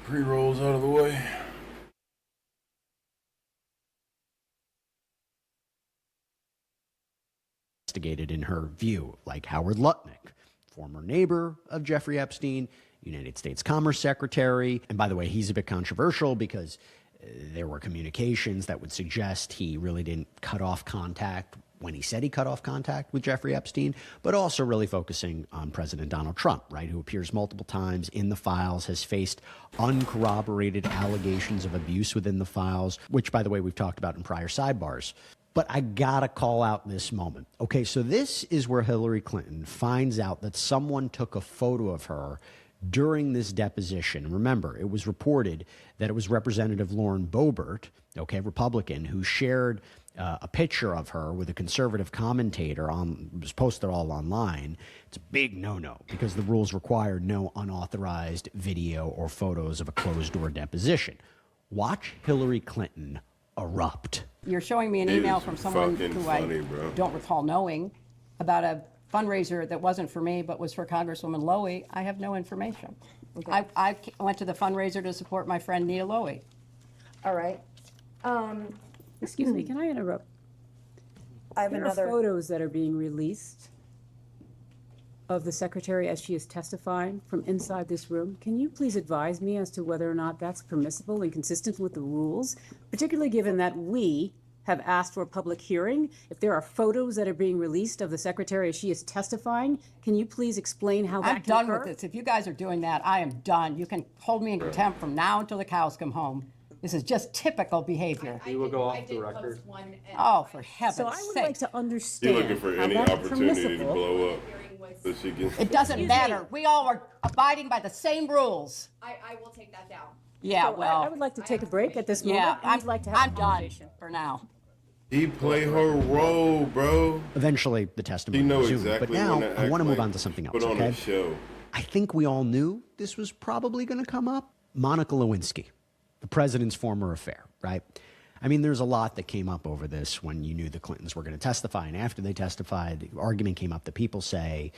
Pre-rolls out of the way. Investigated in her view, like Howard Lutnick, former neighbor of Jeffrey Epstein, United States Commerce Secretary. And by the way, he's a bit controversial because there were communications that would suggest he really didn't cut off contact when he said he cut off contact with Jeffrey Epstein, but also really focusing on President Donald Trump, right, who appears multiple times in the files, has faced uncorroborated allegations of abuse within the files, which, by the way, we've talked about in prior sidebars. But I gotta call out this moment. Okay, so this is where Hillary Clinton finds out that someone took a photo of her during this deposition. Remember, it was reported that it was Representative Lauren Boebert, okay, Republican, who shared a picture of her with a conservative commentator it was posted all online. It's a big no-no because the rules require no unauthorized video or photos of a closed-door deposition. Watch Hillary Clinton erupt. You're showing me an email from someone who funny, I bro. don't recall knowing about a fundraiser that wasn't for me but was for Congresswoman Lowy. I have no information. Okay. I went to the fundraiser to support my friend Nia Lowy. All right. Excuse me, can I interrupt? I have There another. are photos that are being released of the secretary as she is testifying from inside this room. Can you please advise me as to whether or not that's permissible and consistent with the rules, particularly given that we have asked for a public hearing? If there are photos that are being released of the secretary as she is testifying, can you please explain how that I'm can done occur? with this. If you guys are doing that, I am done. You can hold me in contempt from now until the cows come home. This is just typical behavior. We will go off the record. Oh, for heaven's So I would sake. like to You're understand looking for how any that's opportunity to permissible. blow up so she can. It doesn't Excuse matter. me. We all are abiding by the same rules. I will take that down. Yeah, So well, I would like to take a break at this moment. yeah, and I'd like to have I'm a done conversation. for now. He play her role, bro. Eventually, the He testimony know resumed. exactly But now, when to I want to act move like on to something else, Put on okay? a show. I think we all knew this was probably going to come up. Monica Lewinsky, the president's former affair, right? I mean, there's a lot that came up over this when you knew the Clintons were going to testify. And after they testified, the argument came up that people say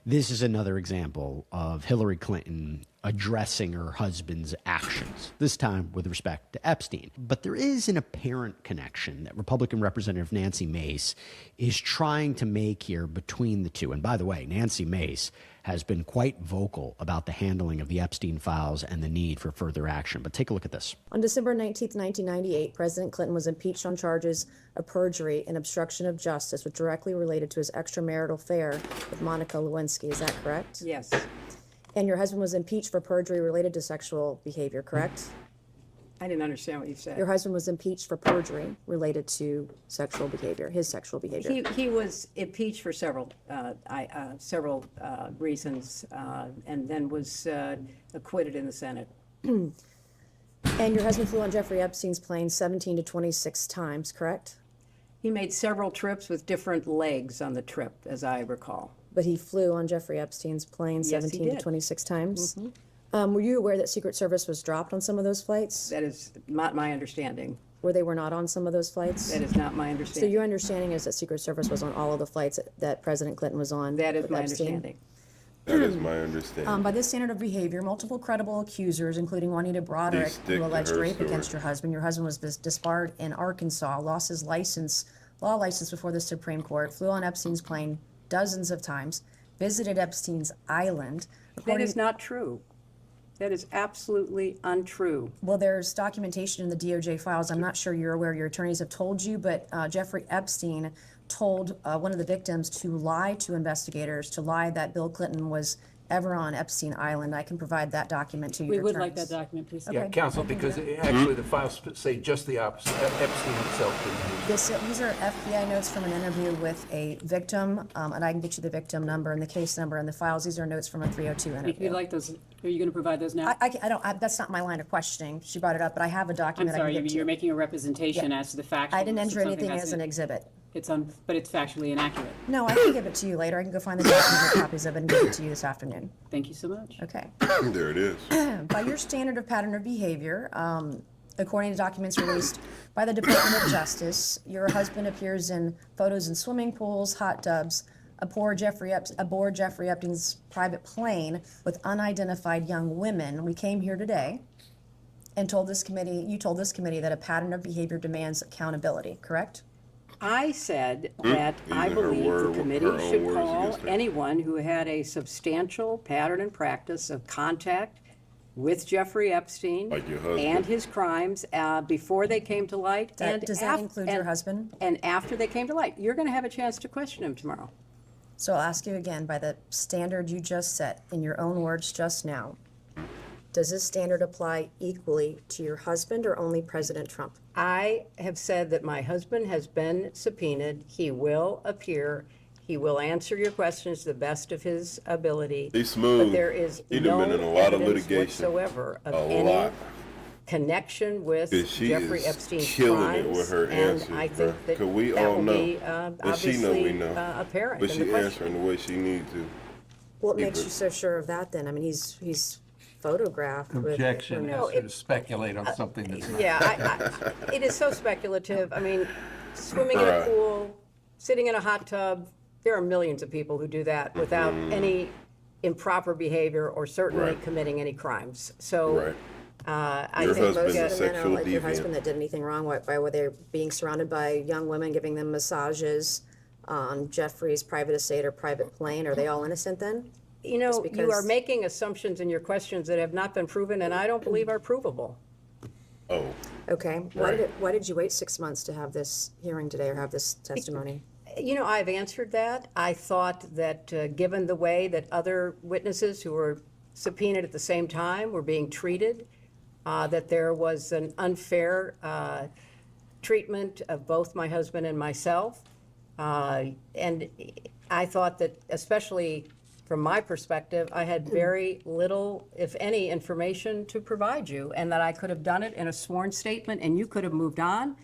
this is another example of Hillary Clinton addressing her husband's actions, this time with respect to Epstein. But there is an apparent connection that Republican Representative Nancy Mace is trying to make here between the two. And by the way, Nancy Mace has been quite vocal about the handling of the Epstein files and the need for further action. But take a look at this. On December 19th, 1998, President Clinton was impeached on charges of perjury and obstruction of justice, which directly related to his extramarital affair with Monica Lewinsky. Is that correct? Yes. And your husband was impeached for perjury related to sexual behavior, correct? I didn't understand what you said. Your husband was impeached for perjury related to sexual behavior, his sexual behavior. He was impeached for several reasons, and then was acquitted in the Senate. And your husband flew on Jeffrey Epstein's plane 17 to 26 times, correct? He made several trips with different legs on the trip, as I recall. But he flew on Jeffrey Epstein's plane Yes, he 17 to did. 26 times? Were you aware that Secret Service was dropped on some of those flights? That is not my understanding. Where they were not on some of those flights? That is not my So understanding. your understanding is that Secret Service was on all of the flights that President Clinton was on? That is with my Epstein? understanding. That is my understanding. By this standard of behavior, multiple credible accusers, including Juanita Broderick, stick who to alleged her rape story. against your husband. Your husband was disbarred in Arkansas, lost his law license before the Supreme Court, flew on Epstein's plane dozens of times, visited Epstein's island. That is not true. That is absolutely untrue. Well, there's documentation in the DOJ files. I'm not sure you're aware, your attorneys have told you, but Jeffrey Epstein told one of the victims to lie to investigators, to lie that Bill Clinton was ever on Epstein Island. I can provide that document to your We attorneys. would like that document, please. Yeah, counsel, because actually the files say just the opposite. Epstein himself didn't use it. These are FBI notes from an interview with a victim, and I can get you the victim number and the case number and the files. These are notes from a 302 If interview. you'd like those, are you going to provide those now? That's not my line of questioning. She brought it up, but I have a I'm document I sorry, can give to you're you. making a representation as to the facts. I didn't enter anything as an exhibit. But it's factually inaccurate. No, I can give it to you later. I can go find the document or copies of it and give it to you this afternoon. Thank you so much. Okay. There it is. By your standard of pattern of behavior, according to documents released by the Department of Justice, your husband appears in photos in swimming pools, hot tubs, aboard Jeffrey Epstein's private plane with unidentified young women. We came here today And you told this committee that a pattern of behavior demands accountability, correct? I said that I Using her believe the word- committee her own should words call against her. anyone who had a substantial pattern and practice of contact with Jeffrey Epstein Like your husband. and his crimes before they came to light. Does that include your husband? And after they came to light. You're going to have a chance to question him tomorrow. So I'll ask you again, by the standard you just set in your own words just now, does this standard apply equally to your husband or only President Trump? I have said that my husband has been subpoenaed. He will appear. He will answer your questions to the best of his ability. He's smooth. But there is He'd no have been in a lot of evidence litigation. whatsoever of A any lot. connection with 'Cause she Jeffrey is Epstein's killing crimes. it with her and answers, I bruh. think that 'Cause we that all will know. be And she obviously know we know. apparent But in she the answering question. the way she needs to. What Yeah, makes but- you so sure of that then? I mean, he's photographed with. Objection, No, ask you to speculate on something that's not. Yeah, it is so speculative. I mean, swimming in a Right. pool, sitting in a hot tub, there are millions of people who do that without any improper behavior or certainly Right. committing any crimes. So Right. I Your think husband's a that- sexual Like your deviant. husband that did anything wrong, why were they being surrounded by young women, giving them massages on Jeffrey's private estate or private plane? Are they all innocent then? you know, just you are because- making assumptions in your questions that have not been proven and I don't believe are provable. Oh, Okay, Right. why did you wait 6 months to have this hearing today or have this testimony? You know, I've answered that. I thought that given the way that other witnesses who were subpoenaed at the same time were being treated, that there was an unfair treatment of both my husband and myself. And I thought that, especially from my perspective, I had very little, if any, information to provide you, and that I could have done it in a sworn statement, and you could have moved on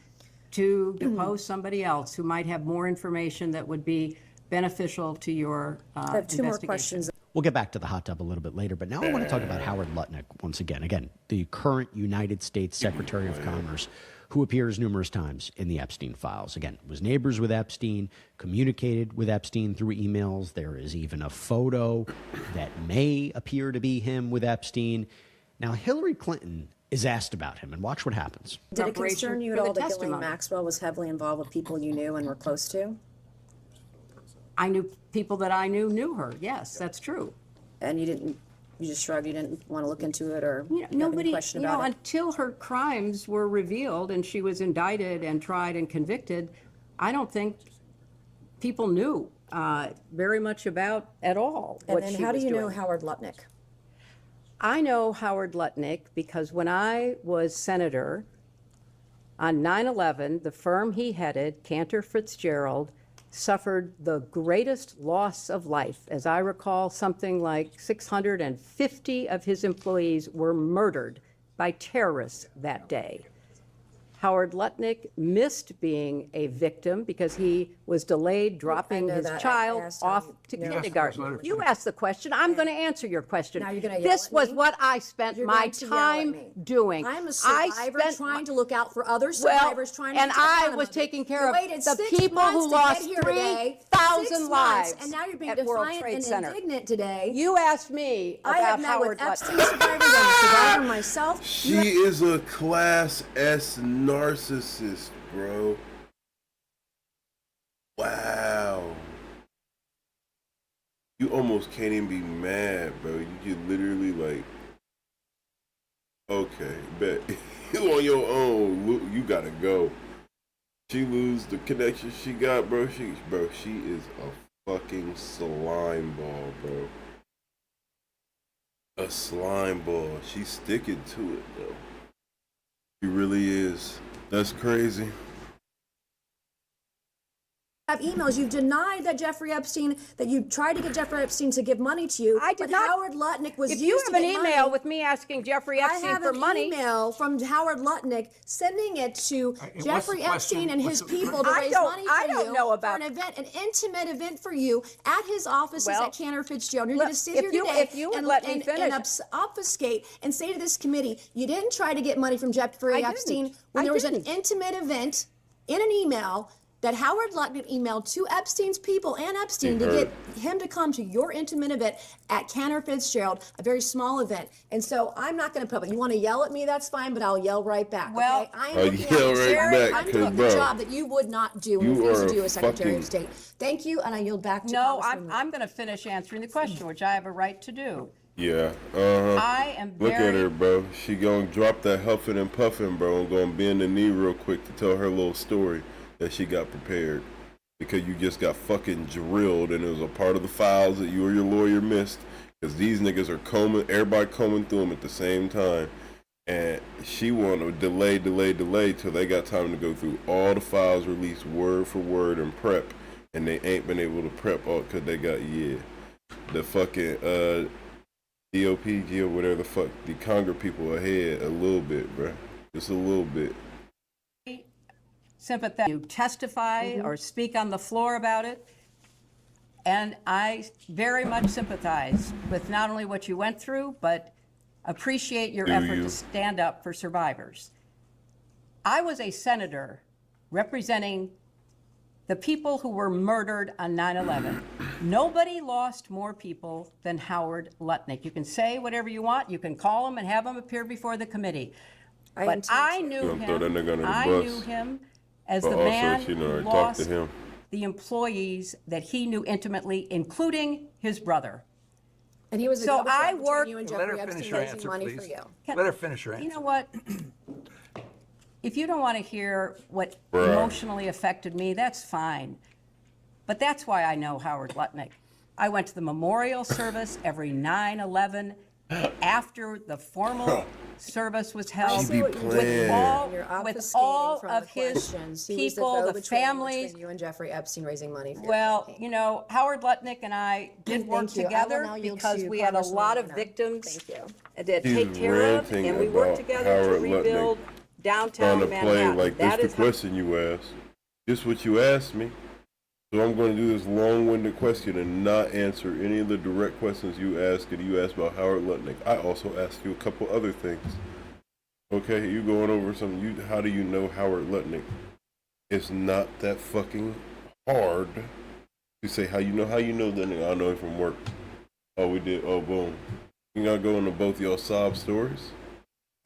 to depose somebody else who might have more information that would be beneficial to your I have two more investigation. questions. We'll get back to the hot tub a little bit later, but now I want to talk about Howard Lutnick once again. Again, the current United States Secretary of Commerce, who appears numerous times in the Epstein files. Again, was neighbors with Epstein, communicated with Epstein through emails. There is even a photo that may appear to be him with Epstein. Now, Hillary Clinton is asked about him, and watch what happens. Did it Preparation concern you at for the all that Ghislaine testimony. Maxwell was heavily involved with people you knew and were close to? I knew people that I knew her. Yes, that's true. And you just shrugged, you didn't want to look into it or You know, have any nobody, question you know, about it? until her crimes were revealed and she was indicted and tried and convicted, I don't think people knew very much about at all And what then she how do was you know doing. Howard Lutnick? I know Howard Lutnick because when I was senator on 9/11, the firm he headed, Cantor Fitzgerald, suffered the greatest loss of life. As I recall, something like 650 of his employees were murdered by terrorists that day. Howard Lutnick missed being a victim because he was delayed dropping know his that. I child asked off him, to you know. kindergarten. You asked the question. I'm going to answer your question. Now you're gonna yell This at was me? what I spent You're my going to yell at time me. doing. I'm a I survivor spent trying to look out for other well, survivors, trying to and protect I them was of it. taking care You of waited the 6 people months who to lost get here today, 3,000 6 months, lives and now you're being at World defiant Trade and Center. indignant today. You asked me I have about met Howard with Epstein Lutnick. survivors. I'm a survivor myself. she is a class S narcissist, bro. Wow. You almost can't even be mad, bro. You get literally like, okay, bet. You on your own. You gotta go. She lose the connection she got, bro. She is a fucking slime ball, bro. A slime ball. She's sticking to it, though. She really is. That's crazy. Have emails. You've denied that Jeffrey Epstein, that you tried to get Jeffrey Epstein to give money to you. I did but not- Howard Lutnick was If used you to have an get email money. with me asking Jeffrey I Epstein have for an money, email from Howard Lutnick sending it to what's Jeffrey the question? Epstein and What's his the- people to I raise don't- money for I don't you know about- for an event, an intimate event for you at his offices Well, at Cantor Fitzgerald. You're look, going to sit if here you- today if you would and, let me and, finish. and obfuscate and say to this committee, you didn't try to get money from Jeffrey I Epstein didn't. when I there was didn't. an intimate event in an email that Howard Lutnick emailed to Epstein's people and Epstein to get him to come to your intimate event at Cantor Fitzgerald, a very small event. And so I'm not going to put up. You want to yell at me, that's fine, but I'll yell right back. Well, okay? I am I'll looking yell at right Jerry, back, I'm 'cause, doing the bro, job that you would not do and you refuse to are do as Secretary fucking- of State. Thank you, and I yield back to No, Congresswoman. I'm going to finish answering the question, which I have a right to do. Yeah, uh-huh. I am Look very... at her, bro. She gonna drop that huffing and puffing, bro, and gonna bend the knee real quick to tell her little story that she got prepared. Because you just got fucking drilled, and it was a part of the files that you or your lawyer missed. Because these niggas are everybody combing through them at the same time. And she wanted to delay till they got time to go through all the files released word for word and prep. And they ain't been able to prep all because they got, the fucking, DOPG or whatever the fuck, the Congress people ahead a little bit, bro. Just a little bit. sympathetic. You testify or speak on the floor about it. And I very much sympathize with not only what you went through, but appreciate your effort to stand up for survivors. I was a senator representing the people who were murdered on 9/11. Nobody lost more people than Howard Lutnick. You can say whatever you want. You can call him and have him appear before the committee. But I knew Throw that nigga under him. the I bus. knew him as But the also, man she know who I talked lost to him. the employees that he knew intimately, including his brother. And he was a So double I threat between work- you and Let Jeffrey her finish Epstein her raising answer, money for please. you. Let her finish her answer. You know what? If you don't want to hear what Bruh. emotionally affected me, that's fine. But that's why I know Howard Lutnick. I went to the memorial service every 9/11 after the formal service was held see what you're doing. with all, You're with obfuscating all from of the his questions. He was the people, the go-between families. between you and Jeffrey Epstein raising money for your Well, campaign. you know, Howard Lutnick and I did work Thank you. I will together now yield because to we had a Congresswoman lot of Warner. victims Thank you. that She's take care of, ranting and we worked about together to Howard rebuild Lutnick downtown Trying to play Manhattan. like That this is the how- question you asked. This what you asked me. So I'm going to do this long-winded question and not answer any of the direct questions you asked. And you asked about Howard Lutnick. I also asked you a couple other things. Okay, you going over something. How do you know Howard Lutnick? It's not that fucking hard to say how you know that nigga. I know him from work. Oh, we did. Oh, boom. You gotta go into both y'all sob stories.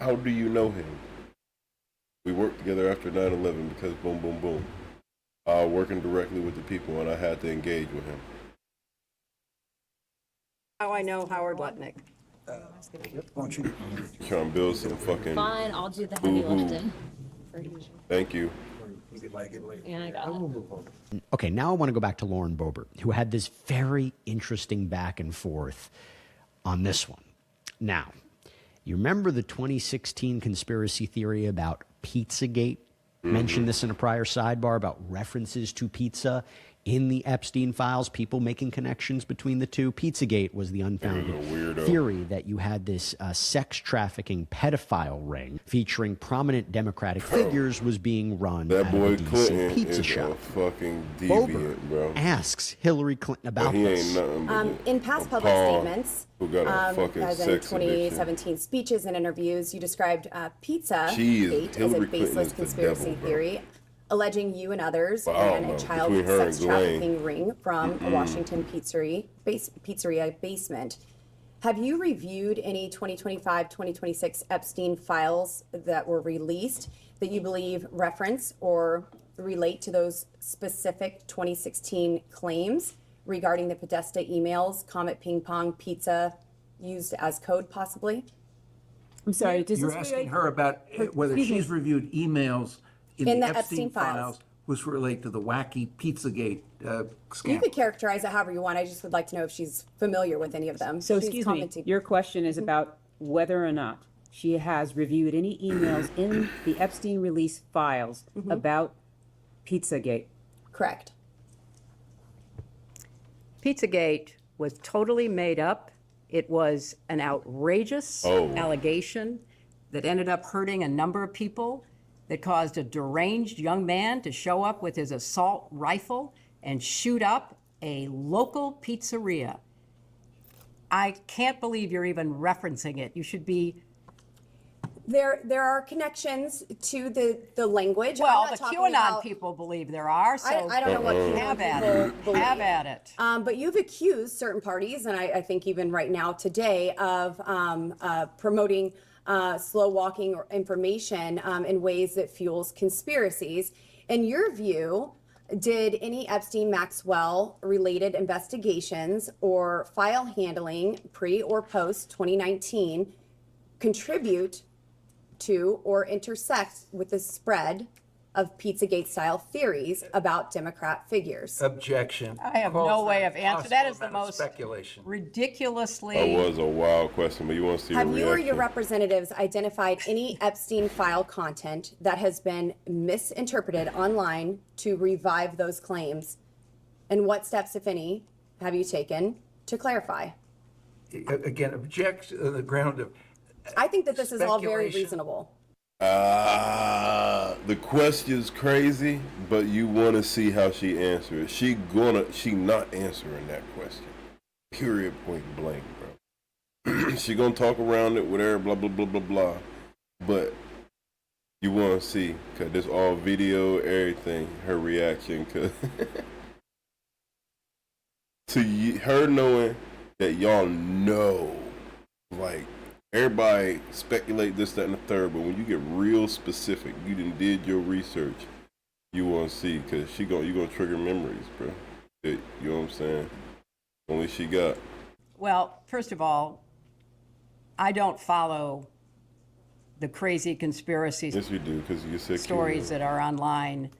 How do you know him? We worked together after 9/11 because boom, boom, boom. Working directly with the people, and I had to engage with him. How I know Howard Lutnick. Trying to build some fucking. Fine, I'll do the heavy boo-hoo. lifting. Thank you. And I got it. Okay, now I want to go back to Lauren Boebert, who had this very interesting back and forth on this one. Now, you remember the 2016 conspiracy theory about Pizzagate? Mentioned this in a prior sidebar about references to pizza in the Epstein files, people making connections between the two. Pizzagate was the unfounded weirdo. theory that you had this sex trafficking pedophile ring featuring prominent Democratic figures was being run That out boy of a DC Clinton pizza is shop. a fucking Boebert deviant, bro. asks Hillary Clinton But about he this. ain't nothing but In past a public paw statements, who got a fucking as in sex addiction. 2017 speeches and interviews, you described Pizza She is- Gate as a Hillary Clinton baseless is the conspiracy devil, bro. theory, alleging you and others Well, I don't ran know. a child Between her and sex Ghislaine. trafficking ring from a Washington pizzeria basement. Have you reviewed any 2025-2026 Epstein files that were released that you believe reference or relate to those specific 2016 claims regarding the Podesta emails, Comet Ping Pong Pizza used as code possibly? I'm sorry, does You're this asking relate? her about whether Excuse me. she's reviewed emails in In the the Epstein Epstein files. files, which relate to the wacky Pizzagate You scandal. could characterize it however you want. I just would like to know if she's familiar with any of them. So She's excuse me, commented- your question is about whether or not she has reviewed any emails in the Epstein release files about Pizzagate. Correct. Pizzagate was totally made up. It was an outrageous allegation that ended up hurting a number of people, that caused a deranged young man to show up with his assault rifle and shoot up a local pizzeria. I can't believe you're even referencing it. You should be There are connections to the language. I'm Well, not the talking QAnon about- people believe there are, so I don't know what have at people it. believe. Have at it. But you've accused certain parties, and I think even right now today, of promoting slow walking or information in ways that fuels conspiracies. In your view, did any Epstein-Maxwell related investigations or file handling pre or post 2019 contribute to or intersect with the spread of Pizzagate style theories about Democrat figures? Objection. I have Calls no for way of answering. That possible is the amount of most speculation. ridiculously. That was a wild question, but you want to see Have her you or your reaction. representatives identified any Epstein file content that has been misinterpreted online to revive those claims? And what steps, if any, have you taken to clarify? Again, object on the ground of, I think that this is all very Speculation. reasonable. The question's crazy, but you want to see how she answers. She not answering that question. Period, point blank, bro. She gonna talk around it with her, blah blah blah blah blah. But you want to see, cause this all video, everything, her reaction, cause her knowing that y'all know, like. Everybody speculate this, that, and the third, but when you get real specific, you did your research, you want to see, because you gonna trigger memories, bro. You know what I'm saying? Only she got. Well, first of all, I don't follow the crazy conspiracy Yes, you do, because you said stories that are online.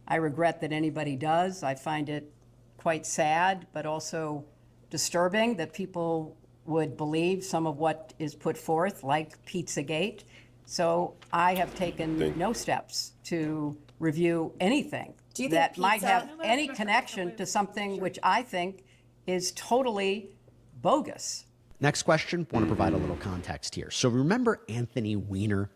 I regret that anybody does. I find it quite sad, but also disturbing that people would believe some of what is put forth, like Pizzagate. So I have taken no steps to review anything Do you think that might pizza- have any connection to something which I think is totally bogus. Next question, want to provide a little context here. So remember Anthony Weiner?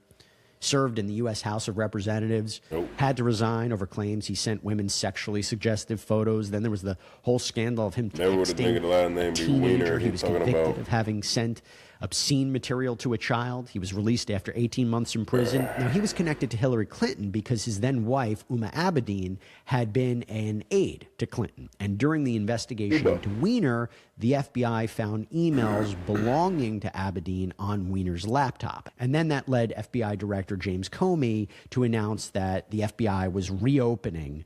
Served in the U.S. House of Representatives, had to resign over claims he sent women sexually suggestive photos. Then there was the whole scandal of him Never would've texting thinking the last a name be teenager. Weiner He he was talking convicted about. of having sent obscene material to a child. He was released after 18 months in prison. Now, he was connected to Hillary Clinton because his then wife, Uma Abedin, had been an aide to Clinton. And during the investigation into Weiner, the FBI found emails belonging to Abedin on Weiner's laptop. And then that led FBI Director James Comey to announce that the FBI was reopening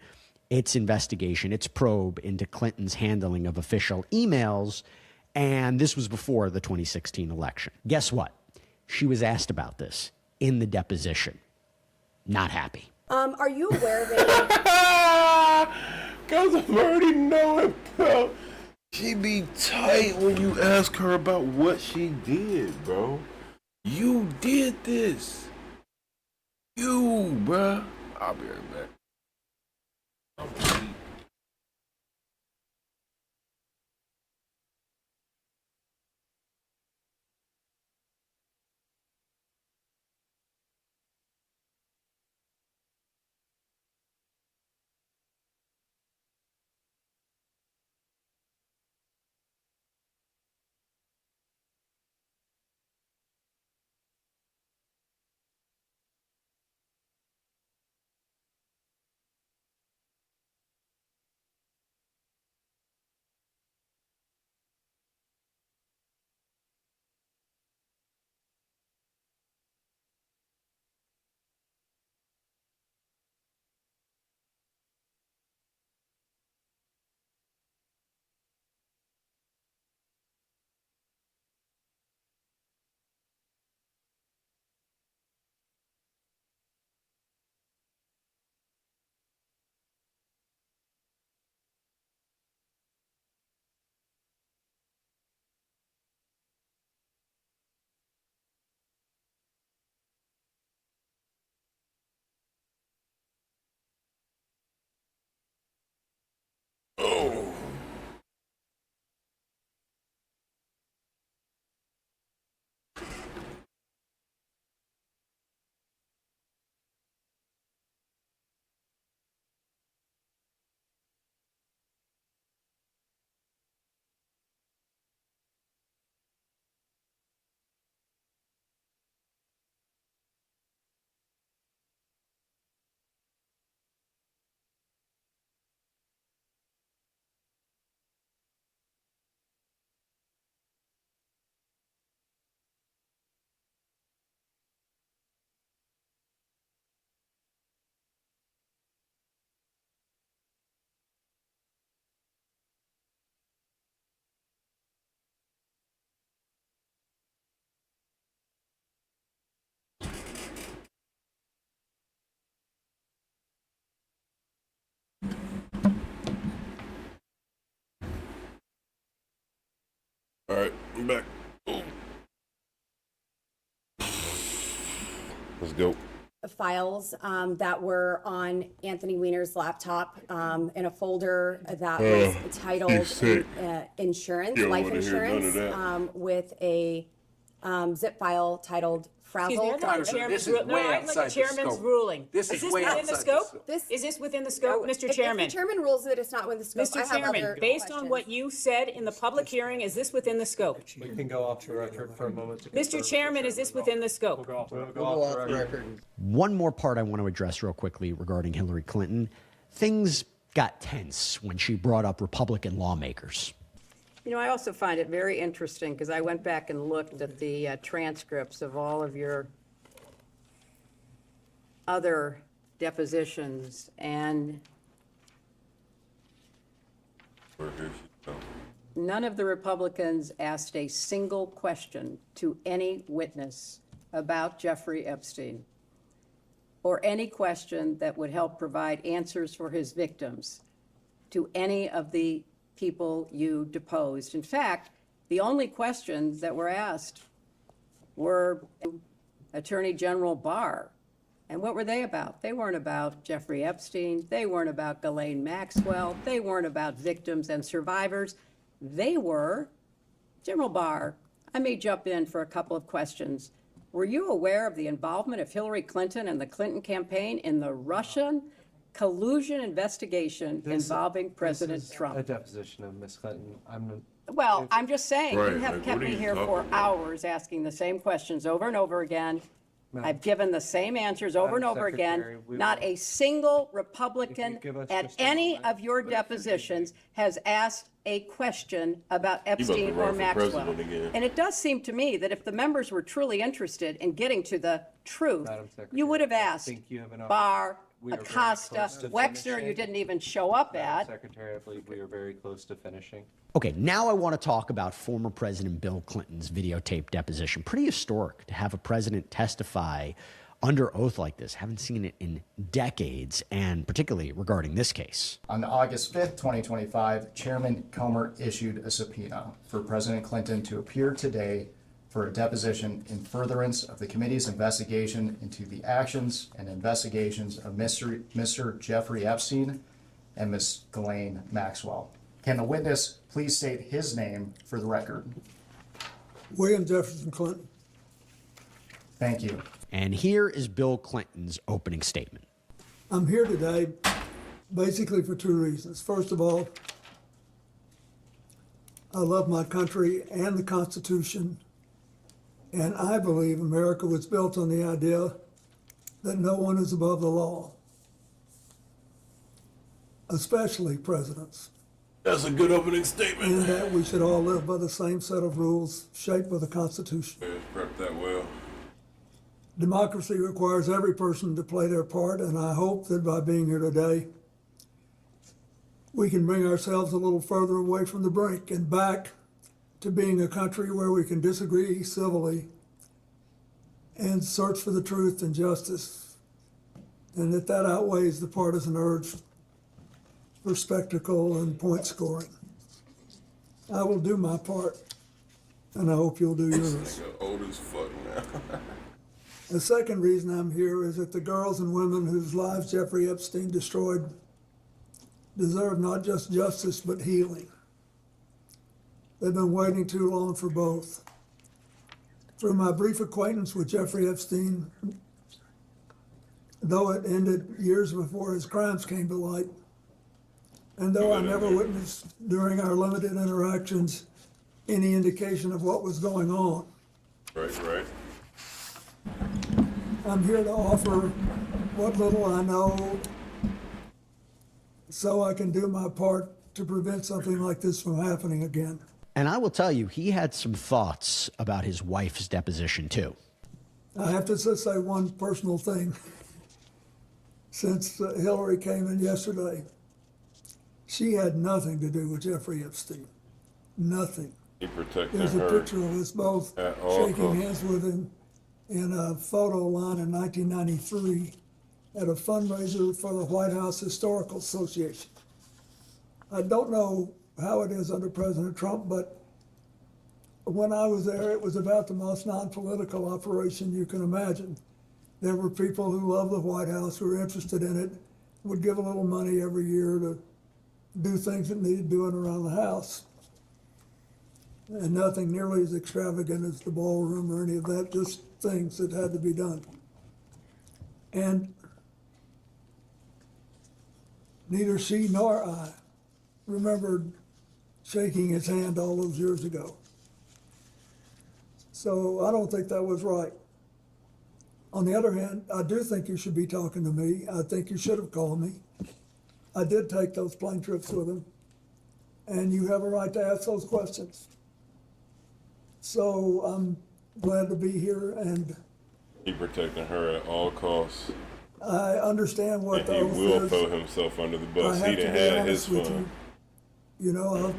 its investigation, its probe into Clinton's handling of official emails. And this was before the 2016 election. Guess what? She was asked about this in the deposition. Not happy. Are you aware of any? Cause I'm already knowing, bro. She be tight when you ask her about what she did, bro. You did this. You, bruh. I'll be right back. I'm back. Let's go. Files that were on Anthony Weiner's laptop in a folder that was titled sick. Insurance, You don't Life wanna hear none of Insurance, with a zip file titled Excuse me, Frazzle. I'd like the This chairman's, is no, way I'd like outside the the chairman's scope. ruling. This is way within the outside the scope? scope. Is this within the scope, Mr. If Chairman? the chairman rules that it's not within the scope, I Mr. have Chairman, other based on what questions. you said in the public hearing, is this within the scope? We can go off the record for a moment. to Mr. confirm Chairman, is this within the scope? We'll go off the record. One more part I want to address real quickly regarding Hillary Clinton. Things got tense when she brought up Republican lawmakers. You know, I also find it very interesting because I went back and looked at the transcripts of all of your other depositions, and Where here she go. none of the Republicans asked a single question to any witness about Jeffrey Epstein, or any question that would help provide answers for his victims to any of the people you deposed. In fact, the only questions that were asked were Attorney General Barr. And what were they about? They weren't about Jeffrey Epstein. They weren't about Ghislaine Maxwell. They weren't about victims and survivors. They were General Barr. I may jump in for a couple of questions. Were you aware of the involvement of Hillary Clinton and the Clinton campaign in the Russian collusion investigation involving President A Trump? deposition of Ms. Clinton. Well, I'm just saying, Right, you have like, kept what are me you here for talking about? hours asking the same questions over and over again. I've given the same answers over and Madam over again. Secretary, we Not will- a single Republican give us at just a any moment. of your depositions has asked a question about about to Epstein or run for Maxwell. president again. And it does seem to me that if the members were truly interested in getting to the truth, Madam Secretary, you would have I asked think you have an Barr, We are very Acosta, close to Wexner, you finishing. didn't even show up Madam at. Secretary, I believe we are very close to finishing. Okay, now I want to talk about former President Bill Clinton's videotape deposition. Pretty historic to have a president testify under oath like this. Haven't seen it in decades, and particularly regarding this case. On August 5th, 2025, Chairman Comer issued a subpoena for President Clinton to appear today for a deposition in furtherance of the committee's investigation into the actions and investigations of Mr. Jeffrey Epstein and Ms. Ghislaine Maxwell. Can the witness please state his name for the record? William Jefferson Clinton. Thank you. And here is Bill Clinton's opening statement. I'm here today basically for two reasons. First of all, I love my country and the Constitution, and I believe America was built on the idea that no one is above the law, especially presidents, That's a good opening and statement. that we should all live by the same set of rules shaped by the Constitution. Let's prep that well. Democracy requires every person to play their part, and I hope that by being here today, we can bring ourselves a little further away from the brink and back to being a country where we can disagree civilly and search for the truth and justice, and that outweighs the partisan urge for spectacle and point scoring. I will do my part, and I hope you'll do yours. Nigga old as fuck now. The second reason I'm here is that the girls and women whose lives Jeffrey Epstein destroyed deserve not just justice, but healing. They've been waiting too long for both. Through my brief acquaintance with Jeffrey Epstein, though it ended years before his crimes came to light, and though I never witnessed during our limited interactions any indication of what was going on, Right. I'm here to offer what little I know so I can do my part to prevent something like this from happening again. And I will tell you, he had some thoughts about his wife's deposition, too. I have to just say one personal thing. Since Hillary came in yesterday, she had nothing to do with Jeffrey Epstein. Nothing. He protecting There's a her. picture of us both At all shaking costs. hands with him in a photo line in 1993 at a fundraiser for the White House Historical Association. I don't know how it is under President Trump, but when I was there, it was about the most non-political operation you can imagine. There were people who loved the White House, who were interested in it, would give a little money every year to do things that needed doing around the house. And nothing nearly as extravagant as the ballroom or any of that, just things that had to be done. And neither she nor I remembered shaking his hand all those years ago. So I don't think that was right. On the other hand, I do think you should be talking to me. I think you should have called me. I did take those plane trips with him, and you have a right to ask those questions. So I'm glad to be here, and He protecting her at all costs, I understand what and the he oath will is. throw himself under the I bus. have He to done be had his honest with fun. you. You know, I'll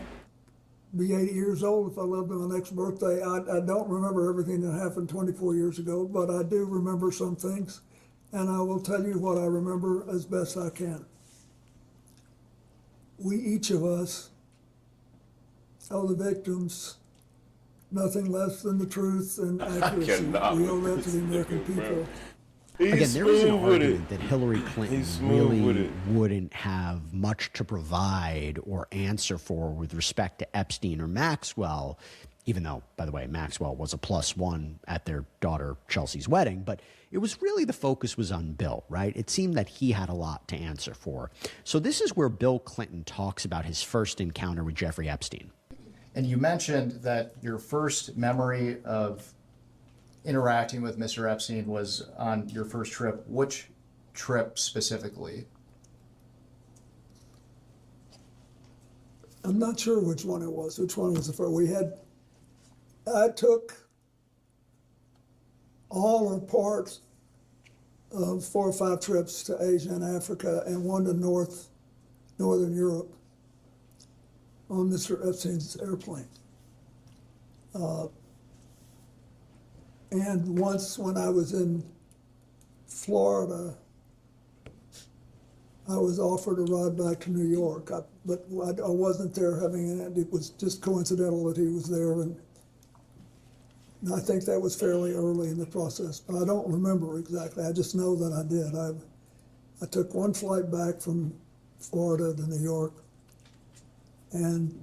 be 80 years old if I live to my next birthday. I don't remember everything that happened 24 years ago, but I do remember some things, and I will tell you what I remember as best I can. We, each of us, owe the victims nothing less than the truth and accuracy. cannot We owe with that to this the American nigga, bro. people. He's Again, there is an smooth with it. argument that Hillary Clinton He's smooth with really it. wouldn't have much to provide or answer for with respect to Epstein or Maxwell, even though, by the way, Maxwell was a +1 at their daughter Chelsea's wedding. But it was really the focus was on Bill, right? It seemed that he had a lot to answer for. So this is where Bill Clinton talks about his first encounter with Jeffrey Epstein. And you mentioned that your first memory of interacting with Mr. Epstein was on your first trip. Which trip specifically? I'm not sure which one it was. Which one was the first? I took all or parts of 4 or 5 trips to Asia and Africa and one to Northern Europe on Mr. Epstein's airplane. And once when I was in Florida, I was offered a ride back to New York, but I wasn't there having it. It was just coincidental that he was there, and I think that was fairly early in the process, but I don't remember exactly. I just know that I did. I took one flight back from Florida to New York, and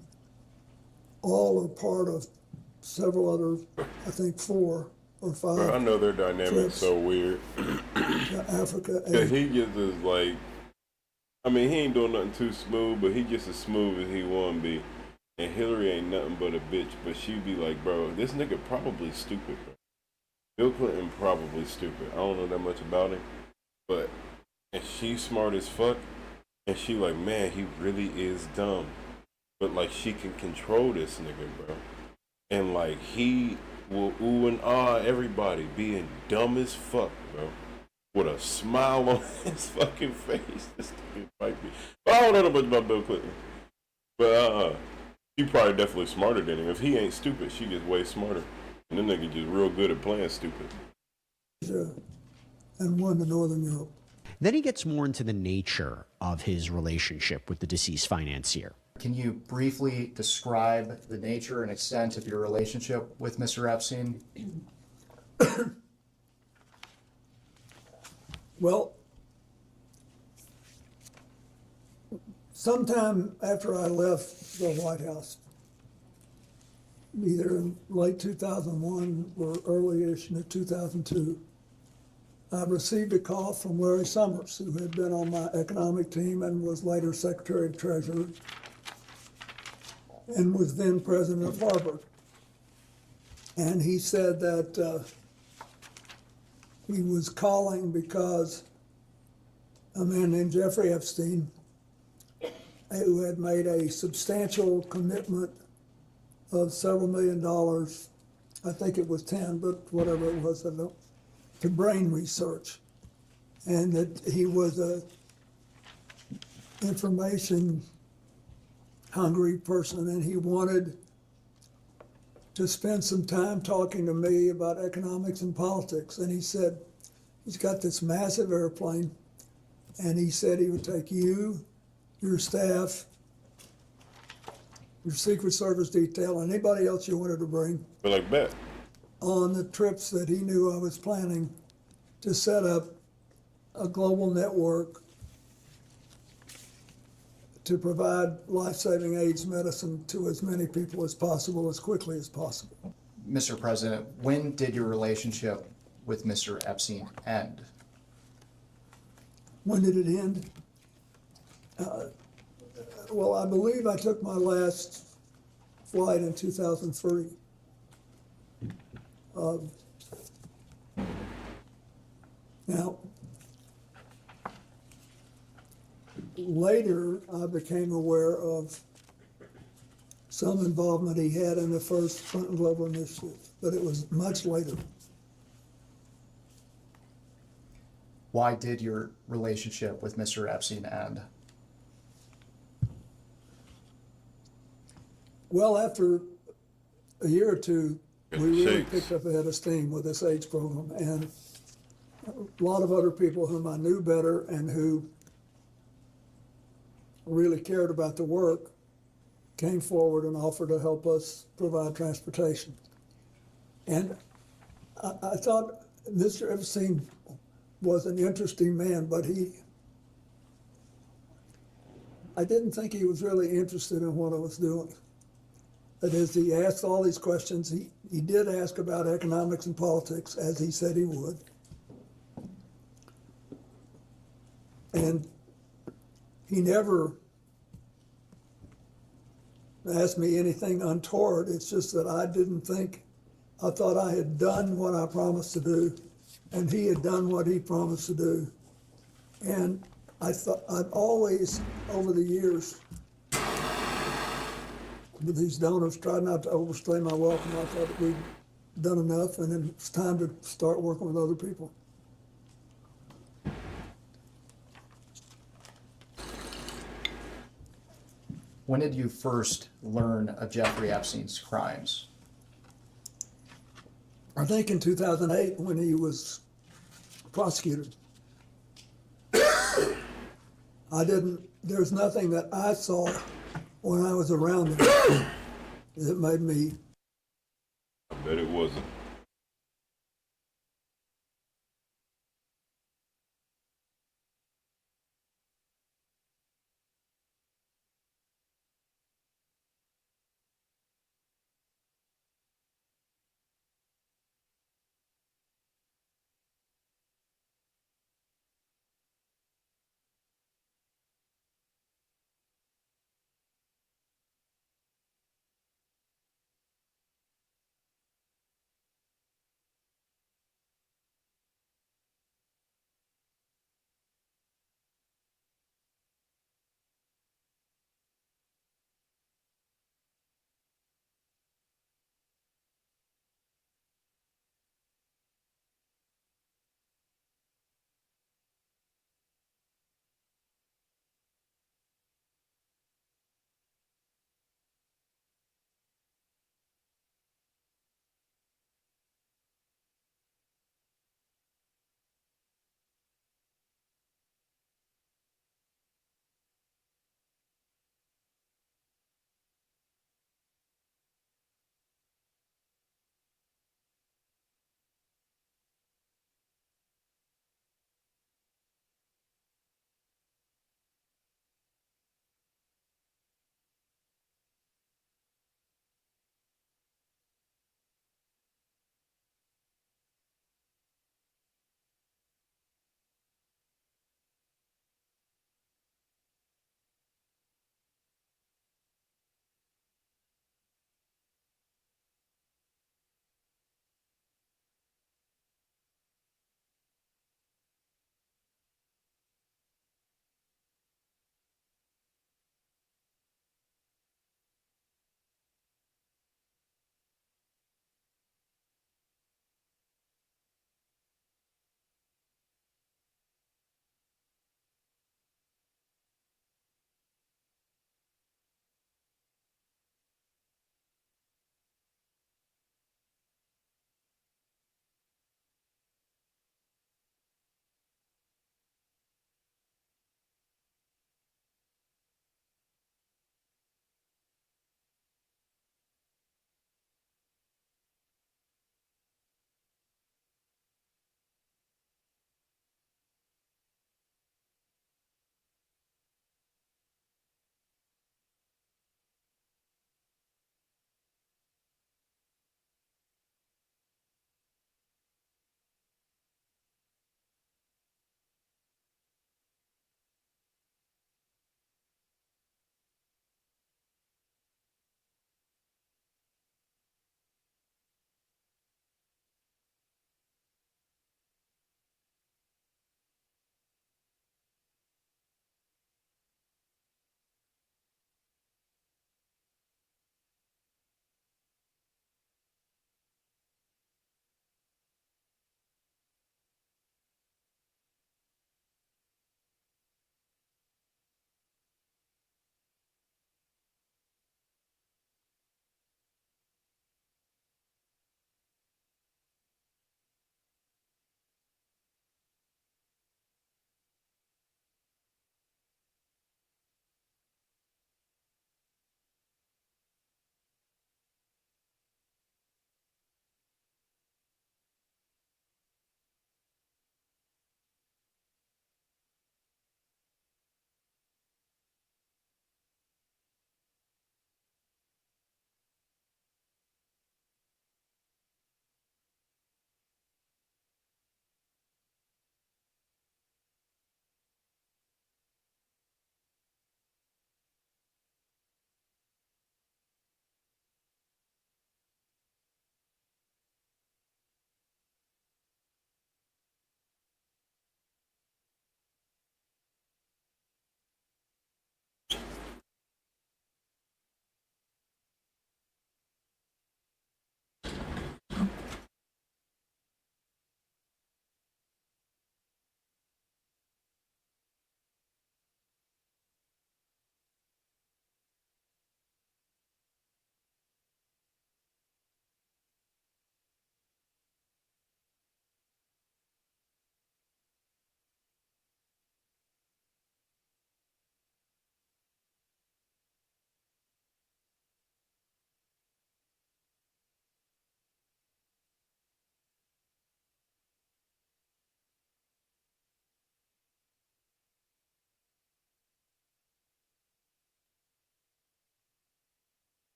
all or part of several other, I think 4 or 5 Bro, I know their dynamic's trips so weird. to Africa. Cause he just is like, I mean, he ain't doing nothing too smooth, but he just as smooth as he wanna be. And Hillary ain't nothing but a bitch, but she'd be like, bro, this nigga probably stupid, bro. Bill Clinton probably stupid. I don't know that much about him, but and she's smart as fuck, and she like, man, he really is dumb, but like she can control this nigga, bro, and like he will ooh and ah everybody being dumb as fuck, bro, with a smile on his fucking face. This nigga might be. But I don't know that much about Bill Clinton, but she probably definitely smarter than him. If he ain't stupid, she just way smarter. And then nigga just real good at playing stupid. Asia and one to Northern Europe. Then he gets more into the nature of his relationship with the deceased financier. Can you briefly describe the nature and extent of your relationship with Mr. Epstein? Well, sometime after I left the White House, either in late 2001 or early-ish in 2002, I received a call from Larry Summers, who had been on my economic team and was later Secretary of Treasury, and was then president of Harvard. And he said that he was calling because a man named Jeffrey Epstein, who had made a substantial commitment of several $1 million, I think it was 10, but whatever it was, I don't, to brain research. And that he was a information hungry person, and he wanted to spend some time talking to me about economics and politics. And he said, he's got this massive airplane, and he said he would take you, your staff, your Secret Service detail, anybody else you wanted to bring But like bet. on the trips that he knew I was planning to set up a global network to provide life-saving AIDS medicine to as many people as possible, as quickly as possible. Mr. President, when did your relationship with Mr. Epstein end? When did it end? Well, I believe I took my last flight in 2003. Now, later, I became aware of some involvement he had in the first Clinton Global Initiative, but it was much later. Why did your relationship with Mr. Epstein end? Well, after a year or two, we really Shakes. picked up a head of steam with this AIDS program, and a lot of other people whom I knew better and who really cared about the work came forward and offered to help us provide transportation. And I thought Mr. Epstein was an interesting man, but I didn't think he was really interested in what I was doing. That is, he asked all these questions. He did ask about economics and politics, as he said he would. And he never asked me anything untoward. It's just that I thought I had done what I promised to do, and he had done what he promised to do. And I thought, I've always, over the years, with these donors, tried not to overstay my welcome. I thought that we'd done enough, and then it's time to start working with other people. When did you first learn of Jeffrey Epstein's crimes? I think in 2008, when he was prosecuted. There's nothing that I saw when I was around him that made me. I bet it wasn't.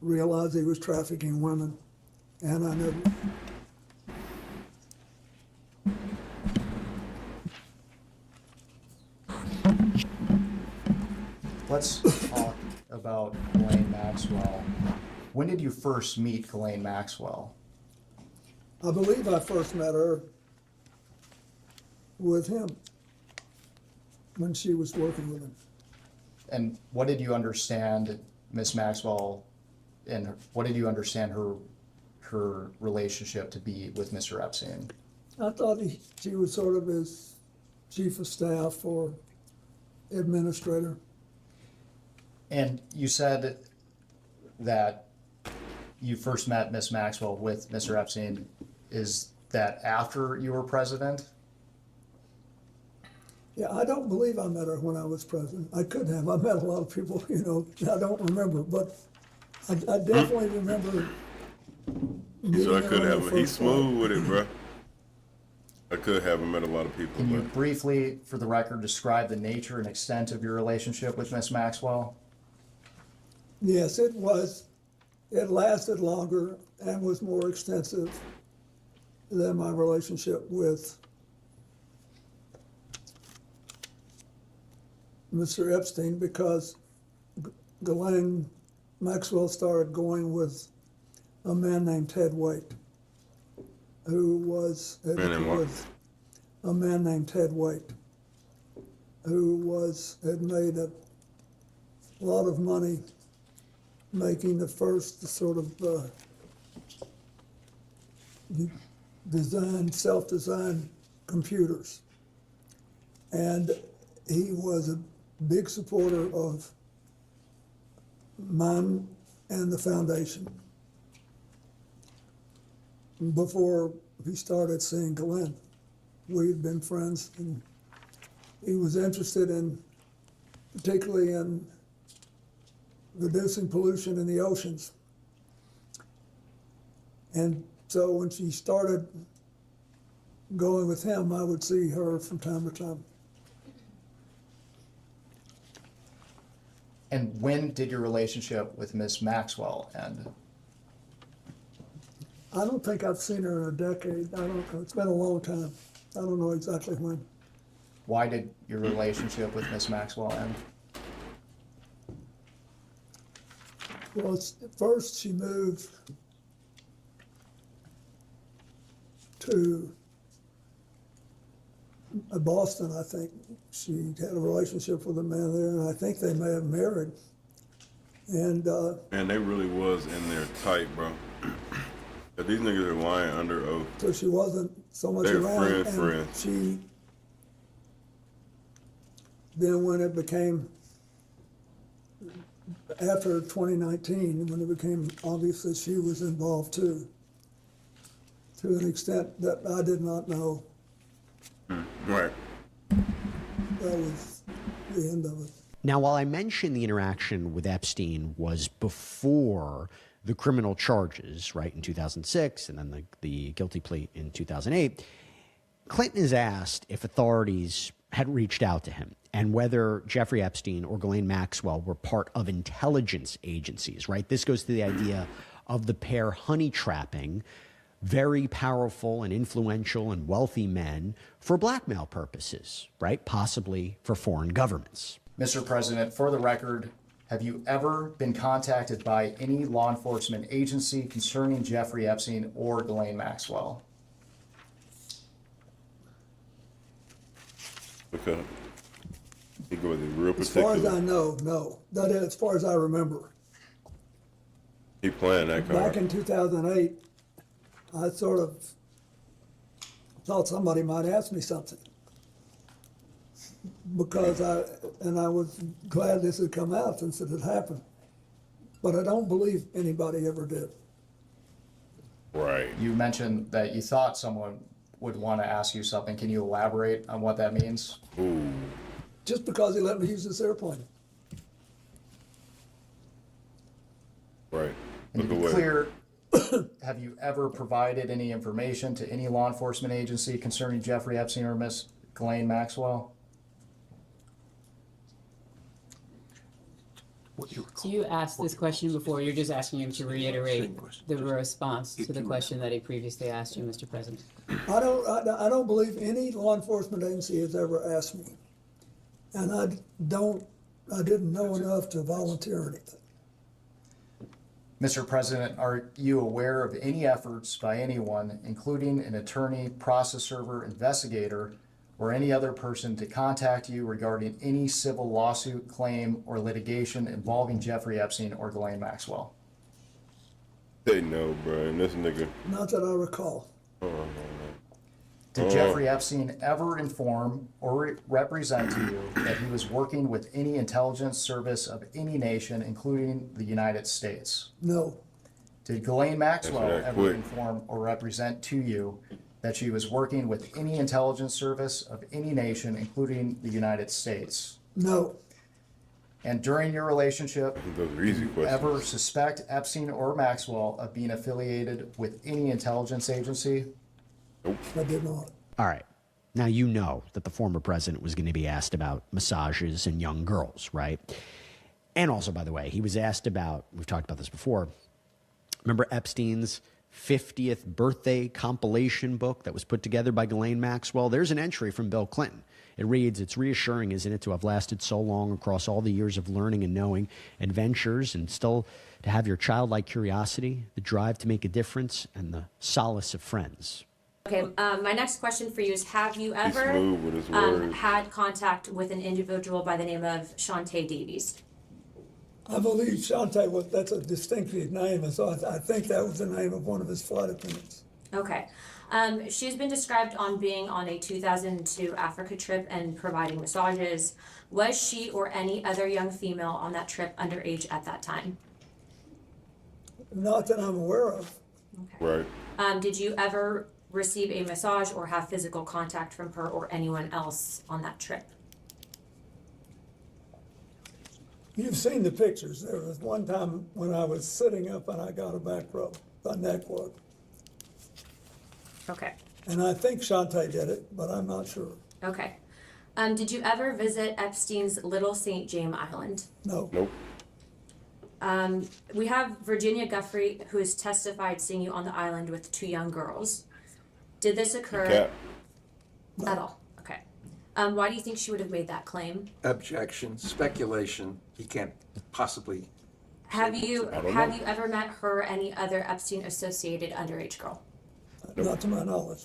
realize he was trafficking women, and I never. Let's talk about Ghislaine Maxwell. When did you first meet Ghislaine Maxwell? I believe I first met her with him when she was working with him. And what did you understand Miss Maxwell, and what did you understand her relationship to be with Mr. Epstein? I thought she was sort of his chief of staff or administrator. And you said that you first met Miss Maxwell with Mr. Epstein. Is that after you were president? Yeah, I don't believe I met her when I was president. I could have. I met a lot of people, you know, I don't remember, but I definitely remember. So I meeting could her on have the him. He's first flight. smooth with it, bro. I could have him met a lot of people, Can you but briefly, for the record, describe the nature and extent of your relationship with Miss Maxwell? Yes, it was. It lasted longer and was more extensive than my relationship with Mr. Epstein, because Ghislaine Maxwell started going with a man named Ted Waite, who was Man named what? a man named Ted Waite, who had made a lot of money making the first sort of self-designed computers. And he was a big supporter of mine and the foundation before he started seeing Glenn. We had been friends, and he was interested particularly in reducing pollution in the oceans. And so when she started going with him, I would see her from time to time. And when did your relationship with Miss Maxwell end? I don't think I've seen her in a decade. I don't know. It's been a long time. I don't know exactly when. Why did your relationship with Miss Maxwell end? Well, first she moved to Boston, I think. She had a relationship with a man there, and I think they may have married. And man, they really was in there tight, bro. But these niggas are lying under oath. so she wasn't so much They're around. friends. She then, when it became after 2019, when it became obvious that she was involved too, to an extent that I did not know, Right. that was the end of it. Now, while I mentioned the interaction with Epstein was before the criminal charges, right, in 2006, and then the guilty plea in 2008, Clinton is asked if authorities had reached out to him and whether Jeffrey Epstein or Ghislaine Maxwell were part of intelligence agencies, right? This goes to the idea of the pair honey trapping very powerful and influential and wealthy men for blackmail purposes, right? Possibly for foreign governments. Mr. President, for the record, have you ever been contacted by any law enforcement agency concerning Jeffrey Epstein or Ghislaine Maxwell? Okay. He go with it real As far particular. as I know, no. That is, as far as I remember. He playing that Back card. in 2008, I sort of thought somebody might ask me something. Because I was glad this had come out since it had happened. But I don't believe anybody ever did. Right. You mentioned that you thought someone would want to ask you something. Can you elaborate on what that means? Ooh. Just because he let me use this airplane. Right. And Look to be away. clear, have you ever provided any information to any law enforcement agency concerning Jeffrey Epstein or Miss Ghislaine Maxwell? So you asked this question before, you're just asking him to reiterate the response to the question that he previously asked you, Mr. President. I don't believe any law enforcement agency has ever asked me. And I didn't know enough to volunteer anything. Mr. President, are you aware of any efforts by anyone, including an attorney, process server, investigator, or any other person to contact you regarding any civil lawsuit, claim, or litigation involving Jeffrey Epstein or Ghislaine Maxwell? Say no, Brian. This nigga. Not that I recall. Did Jeffrey Epstein ever inform or represent to you that he was working with any intelligence service of any nation, including the United States? No, Did Ghislaine Maxwell Answer that ever quick. inform or represent to you that she was working with any intelligence service of any nation, including the United States? no, And during your relationship, Those are easy questions. ever suspect Epstein or Maxwell of being affiliated with any intelligence agency? I did not. All right. Now, you know that the former president was going to be asked about massages and young girls, right? And also, by the way, he was asked about, we've talked about this before, remember Epstein's 50th birthday compilation book that was put together by Ghislaine Maxwell? There's an entry from Bill Clinton. It reads, "It's reassuring, isn't it, to have lasted so long across all the years of learning and knowing, adventures, and still to have your childlike curiosity, the drive to make a difference, and the solace of friends." Okay, my next question for you is, have you He's ever smooth with his words. had contact with an individual by the name of Shantae Davies? I believe Shantae that's a distinctive name, and so I think that was the name of one of his flight attendants. Okay. She's been described on being on a 2002 Africa trip and providing massages. Was she or any other young female on that trip underage at that time? Not that I'm aware of. Right. Did you ever receive a massage or have physical contact from her or anyone else on that trip? You've seen the pictures. There was one time when I was sitting up and I got a back rub, a neck rub. Okay. And I think Shantae did it, but I'm not sure. Okay. Did you ever visit Epstein's Little St. James Island? No. Nope. We have Virginia Guffrey, who has testified seeing you on the island with two young girls. Did this occur Cap. at all? Okay. Why do you think she would have made that claim? Objection, speculation, he can't possibly. Have you I don't have know. you ever met her or any other Epstein associated underage girl? Not to my knowledge.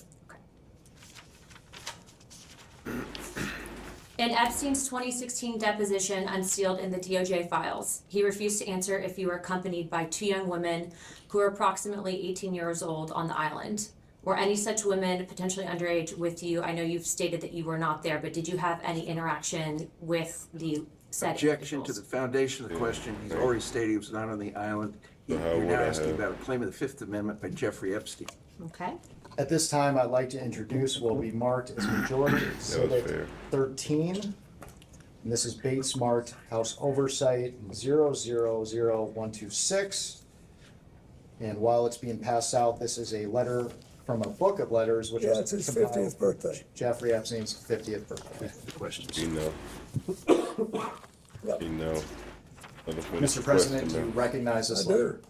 In Epstein's 2016 deposition unsealed in the DOJ files, he refused to answer if you were accompanied by two young women who were approximately 18 years old on the island. Were any such women potentially underage with you? I know you've stated that you were not there, but did you have any interaction with the said Objection to the individuals? foundation of the question, he's already stated he was not on the island. So how You're would now I asking have- about a claim of the Fifth Amendment by Jeffrey Epstein. Okay. At this time, I'd like to introduce what will be marked as Majority Exhibit fair. 13. And this is Bates marked House Oversight 000126. And while it's being passed out, this is a letter from a book of letters, which Yeah, was it's his compiled 50th birthday. Jeffrey Epstein's 50th birthday. The questions. You know. Yep. You know. Mr. President, do you recognize this I letter?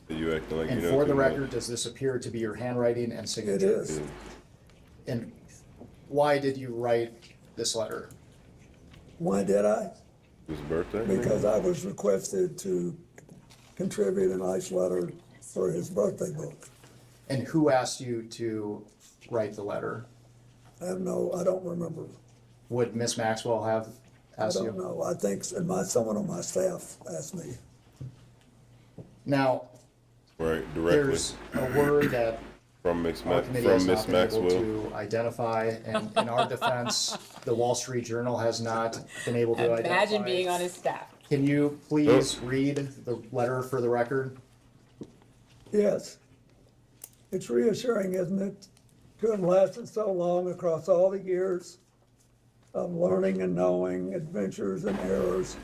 do. You acting like you And know for too the much. record, does this appear to be your handwriting and signature? It is. And why did you write this letter? Why did I? His birthday? Because I was requested to contribute a nice letter for his birthday book. And who asked you to write the letter? I don't remember. Would Miss Maxwell have I asked don't you? know. I think someone on my staff asked me. Now, Right, directly. there's a word that From Miss our committee has Miss not been able Maxwell. to identify, and in our defense, the Wall Street Journal has not been able to identify. Imagine being on his staff. Can you please read the letter for the record? Yes. It's reassuring, isn't it, to have lasted so long across all the years of learning and knowing, adventures and errors,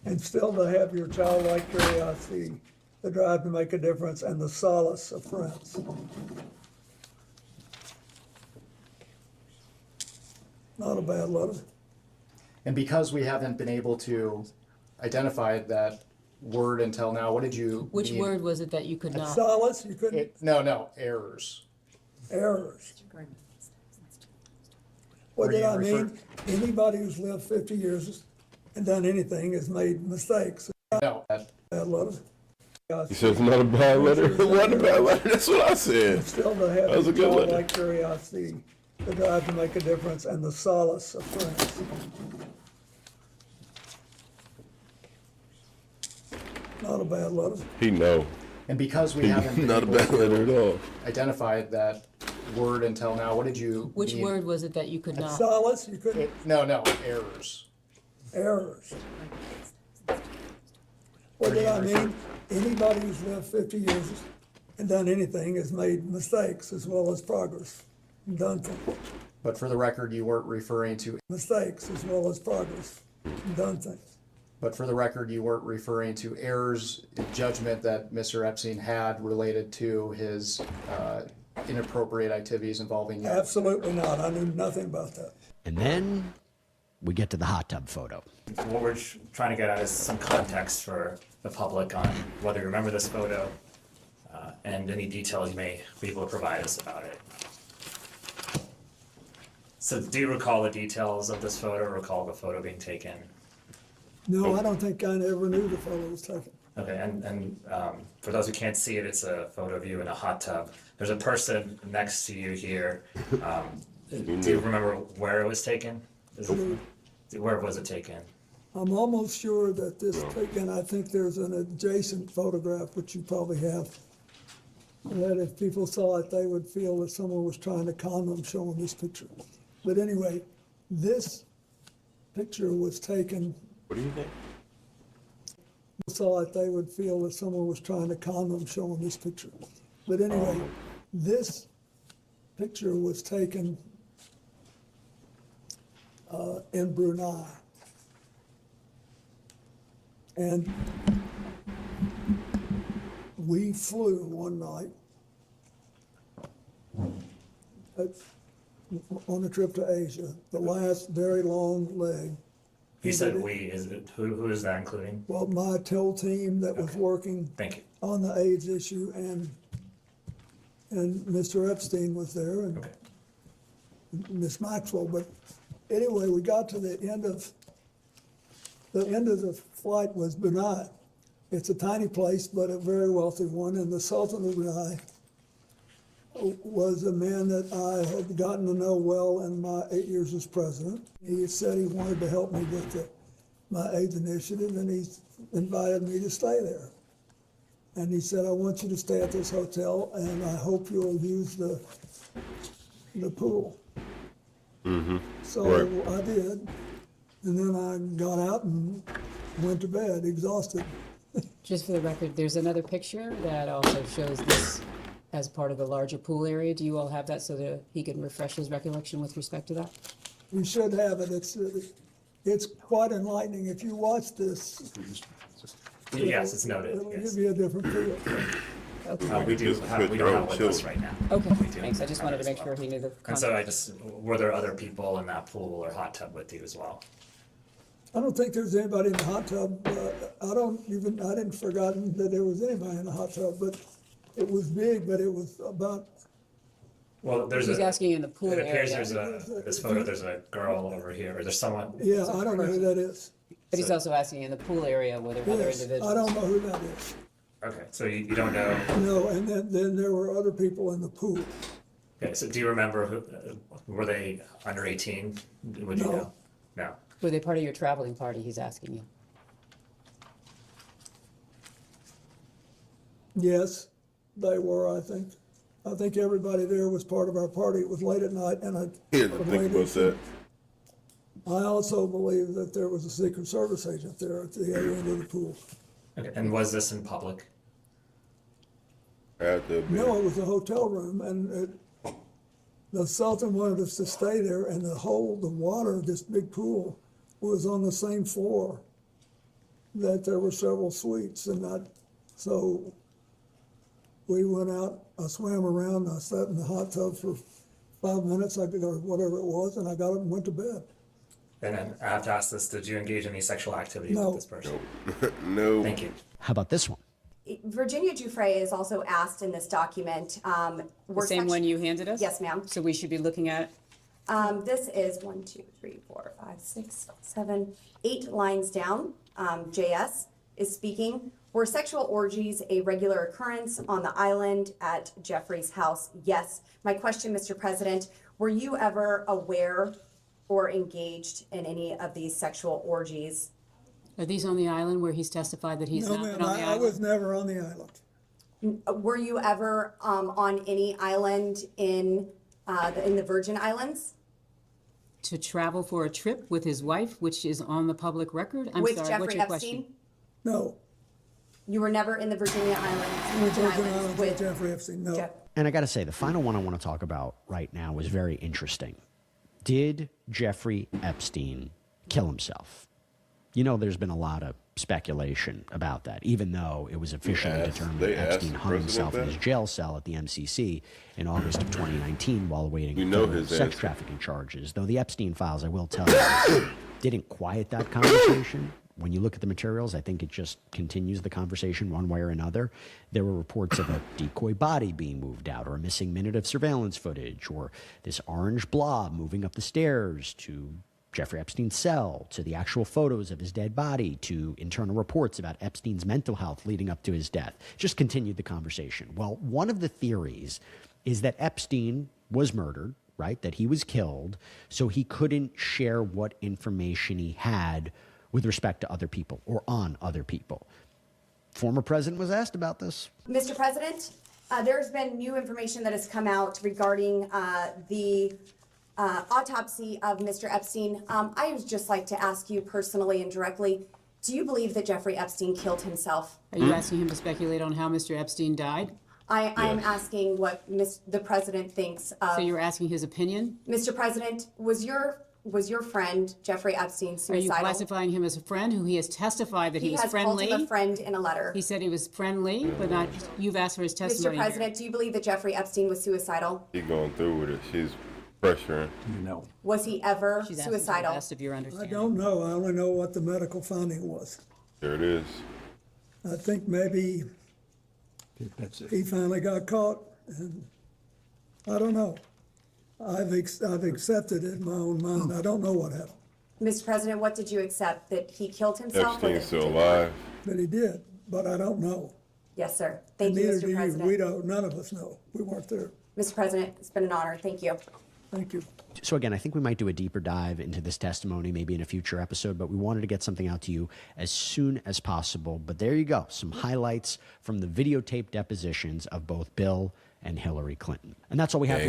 and still to have your childlike curiosity, the drive to make a difference, and the solace of friends. Not a bad letter. And because we haven't been able to identified that word until now. What did you Which mean? word was it that you could not? Solace, you couldn't, No, errors. errors. What Were did you I mean? Anybody who's lived 50 years and done anything has made mistakes. No, Bad letter. He says it's not a bad letter. It wasn't a bad letter. That's what I said. Still to have That was a the good letter. childlike curiosity, the drive to make a difference, and the solace of friends. Not a bad letter. He know. and because we haven't been Not a able bad letter to at all. identify that word until now, what did you Which mean? word was it that you could not? Solace, you couldn't, No, errors. errors. What did I mean? Anybody who's lived 50 years and done anything has made mistakes as well as progress. And done things. But for the record, you weren't referring to, Mistakes as well as progress. And done things. but for the record, you weren't referring to errors in judgment that Mr. Epstein had related to his inappropriate activities involving you. Absolutely not. I knew nothing about that. And then we get to the hot tub photo. What we're trying to get at is some context for the public on whether you remember this photo and any details you may be able to provide us about it. So do you recall the details of this photo, or recall the photo being taken? No, I don't think I ever knew the photo was taken. Okay, and for those who can't see it, it's a photo of you in a hot tub. There's a person next to you here. Do you remember where it was taken? Where was it taken? I'm almost sure that this taken, I think there's an adjacent photograph, which you probably have, that if people saw it, they would feel that someone was trying to con them showing this picture. But anyway, this picture was taken, What do you think? saw it, they would feel that someone was trying to con them showing this picture. But anyway, this picture was taken in Brunei. And we flew one night on a trip to Asia, the last very long leg. You said we, is it, who is that including? Well, my TIL team that was working Thank you. on the AIDS issue, and Mr. Epstein was there, and Okay. Miss Maxwell. But anyway, we got to the end of the flight was Brunei. It's a tiny place, but a very wealthy one, and the Sultan of Brunei was a man that I had gotten to know well in my 8 years as president. He said he wanted to help me with my AIDS initiative, and he invited me to stay there. And he said, I want you to stay at this hotel, and I hope you'll use the pool. So Right. I did, and then I got out and went to bed, exhausted. Just for the record, there's another picture that also shows this as part of the larger pool area. Do you all have that so that he can refresh his recollection with respect to that? We should have it. It's quite enlightening. If you watch this, Yes, it's noted, it'll yes. give you a different feel. We Just have put it with us children. right now. Okay, We do thanks. I just have wanted it to as make sure well. he knew the And so context. were there other people in that pool or hot tub with you as well? I don't think there's anybody in the hot tub. I didn't forgotten that there was anybody in the hot tub, but it was big, but it was about, Well, there's He's asking in the pool it appears area, there's this photo, there's a girl over here, or there's someone. yeah, I don't know who that is. but he's also asking in the pool area were there other Yes, individuals? I don't know who that is. Okay, so you don't know. No, and then there were other people in the pool. Okay, so do you remember who, were they under 18? Would you No. know? No. Were they part of your traveling party, he's asking you? Yes, they were, I think. I think everybody there was part of our party. It was late at night, and I. He had to think about that. I also believe that there was a Secret Service agent there at the other end of the pool. Okay, and was this in public? Had to be. No, it was a hotel room, and the Sultan wanted us to stay there, and the water of this big pool was on the same floor, that there were several suites, so we went out, I swam around, I sat in the hot tub for 5 minutes, or whatever it was, and I got up and went to bed. And then I have to ask this, did you engage in any sexual activity No. with this person? No. Thank you. How about this one? Virginia Giuffre is also asked in this document. The same one you handed us? Yes, ma'am. So we should be looking at it? This is 1, 2, 3, 4, 5, 6, 7, 8 lines down. JS is speaking. Were sexual orgies a regular occurrence on the island at Jeffrey's house? Yes. My question, Mr. President, were you ever aware or engaged in any of these sexual orgies? Are these on the island where he's testified that he's No, not ma'am, been on the I was island? never on the island. Were you ever on any island in the Virgin Islands? To travel for a trip with his wife, which is on the public record? I'm With sorry, Jeffrey what's your Epstein? question? No, You were never in the Virginia Islands? Virgin Islands with Jeffrey Epstein, no. Jeff- And I got to say, the final one I want to talk about right now is very interesting. Did Jeffrey Epstein kill himself? You know, there's been a lot of speculation about that, even though it was officially determined they that asked Epstein the hung president himself in that? his jail cell at the MCC in August of 2019 while awaiting We know federal his sex answer. trafficking charges. Though the Epstein files, I will tell you, didn't quiet that conversation. When you look at the materials, I think it just continues the conversation one way or another. There were reports of a decoy body being moved out, or a missing minute of surveillance footage, or this orange blob moving up the stairs to Jeffrey Epstein's cell, to the actual photos of his dead body, to internal reports about Epstein's mental health leading up to his death. Just continued the conversation. Well, one of the theories is that Epstein was murdered, right? That he was killed, so he couldn't share what information he had with respect to other people or on other people. Former president was asked about this. Mr. President, there's been new information that has come out regarding the autopsy of Mr. Epstein. I would just like to ask you personally and directly, do you believe that Jeffrey Epstein killed himself? Are you asking him to speculate on how Mr. Epstein died? I'm asking what the president thinks of. So you're asking his opinion? Mr. President, was your friend Jeffrey Epstein Are you suicidal? classifying him as a friend who he has testified that he was has called friendly? him a friend in a letter. He said he was friendly, but not, you've asked for his Mr. testimony here. President, do you believe that Jeffrey Epstein was suicidal? He going through with it. She's pressuring. No. Was he ever She's asking for the suicidal? best of your I understanding. don't know, I only know what the medical finding was. There it is. I think maybe That's it. he finally got caught, and I don't know. I've accepted it in my own mind, I don't know what happened, Mr. President, what did you accept? That he killed himself? or that Epstein's he still did not? alive. but he did, but I don't know. Yes, sir. And Thank you, neither do Mr. you. President. We don't, none of us know, we weren't there. Mr. President, it's been an honor. Thank you. Thank you. So again, I think we might do a deeper dive into this testimony maybe in a future episode, but we wanted to get something out to you as soon as possible. But there you go, some highlights from the videotape depositions of both Bill and Hillary Clinton. And that's all we have.